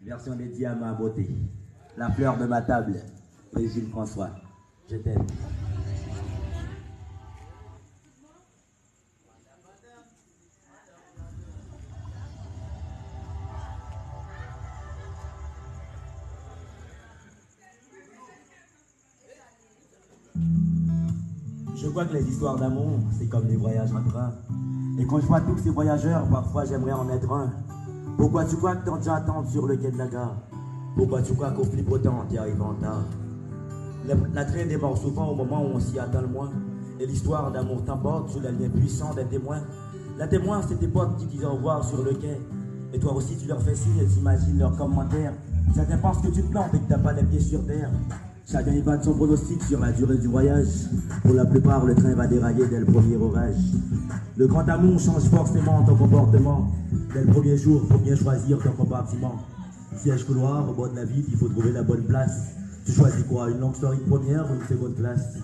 Version dédiée à ma beauté. La fleur de ma table. Brigitte François. Je t'aime. Je crois que les histoires d'amour, c'est comme des voyages en train. Et quand je vois tous ces voyageurs, parfois j'aimerais en être un. Pourquoi tu crois que tant de gens attendent sur le quai de la gare? Pourquoi tu crois qu'au flippe autant t'y arrives en tard? La traîne démarre souvent au moment où on s'y attend le moins. Et l'histoire d'amour t'emporte sous la lien puissant d'un témoin. La témoin, c'est tes potes qui disent au revoir sur le quai. Et toi aussi tu leur fais signe et t'imagines leurs commentaires. Certains pensent que tu te plantes et que t'as pas les pieds sur terre. Chacun y va de son pronostic sur la durée du voyage. Pour la plupart, le train va dérailler dès le premier orage. Le grand amour change forcément ton comportement. Dès le premier jour, faut bien choisir ton compartiment. Siège couloir, au bord de la ville, il faut trouver la bonne place. Tu choisis quoi, une longue story de première ou une seconde classe?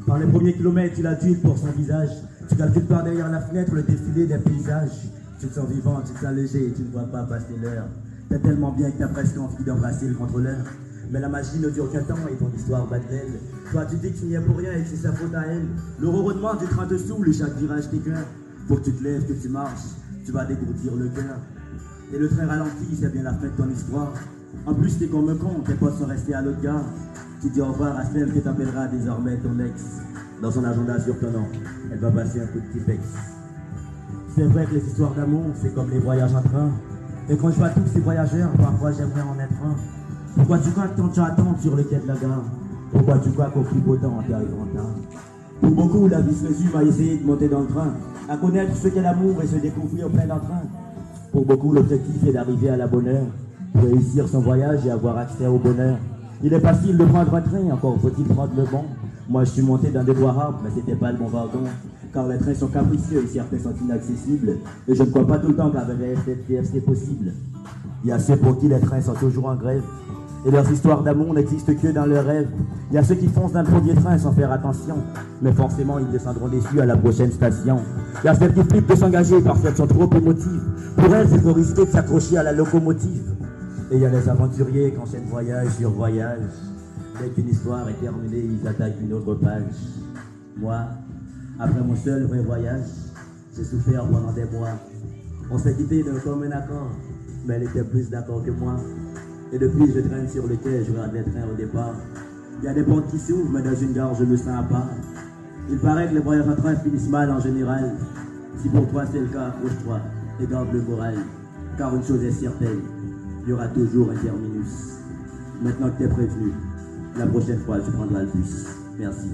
Par les premiers kilomètres, tu l'adultes pour son visage. Tu calcules par derrière la fenêtre le défilé des paysages. Tu te sens vivant, tu te sens léger et tu ne vois pas passer l'heure. T'es tellement bien que t'as presque envie d'embrasser le contrôleur. Mais la magie ne dure qu'un temps et ton histoire bat d'elle. Toi tu dis que tu n'y es pour rien et que c'est sa faute à elle. Le ronronnement du train te saoule et chaque virage t'écoeure. Faut que tu te lèves, que tu marches, tu vas dégourdir le cœur. Et le train ralentit, c'est bien la fin de ton histoire. En plus t'es comme un con, tes potes sont restés à l'autre gare. Tu dis au revoir à celle que t'appelleras désormais ton ex. Dans son agenda sur ton nom, elle va passer un coup de tipex. C'est vrai que les histoires d'amour, c'est comme les voyages en train. Et quand je vois tous ces voyageurs, parfois j'aimerais en être un. Pourquoi tu crois que tant de gens attendent sur le quai de la gare? Pourquoi tu crois qu'au plus beau temps, t'y arrives en retard? Pour beaucoup, la vie se résume à essayer de monter dans le train, à connaître ce qu'est l'amour et se découvrir plein d'entrain. Pour beaucoup, l'objectif est d'arriver à la bonne heure, pour réussir son voyage et avoir accès au bonheur. Il est facile de prendre un train, encore faut-il prendre le bon. Moi, je suis monté dans des bois rares, mais c'était pas le bon wagon. Car les trains sont capricieux et certains sont inaccessibles. Et je ne crois pas tout le temps qu'avec la SNCF c'est possible. Il y a ceux pour qui les trains sont toujours en grève. Et leurs histoires d'amour n'existent que dans leurs rêves. Il y a ceux qui foncent dans le premier train sans faire attention. Mais forcément, ils descendront déçus à la prochaine station. Il y a celles qui flippent de s'engager parce qu'elles sont trop émotives. Pour elles, c'est trop risqué de s'accrocher à la locomotive. Et il y a les aventuriers qui enchaînent voyage sur voyage. Dès qu'une histoire est terminée, ils attaquent une autre page. Moi, après mon seul vrai voyage, j'ai souffert pendant des mois. On s'est quitté d'un commun accord, mais elle était plus d'accord que moi. Et depuis, je traîne sur le quai, je regarde les trains au départ. Il y a des portes qui s'ouvrent, mais dans une gare, je me sens à part. Il paraît que les voyages en train finissent mal en général. Si pour toi c'est le cas, accroche-toi et garde le moral. Car une chose est certaine, il y aura toujours un terminus. Maintenant que tu es prévenu, la prochaine fois, tu prendras le bus. Merci.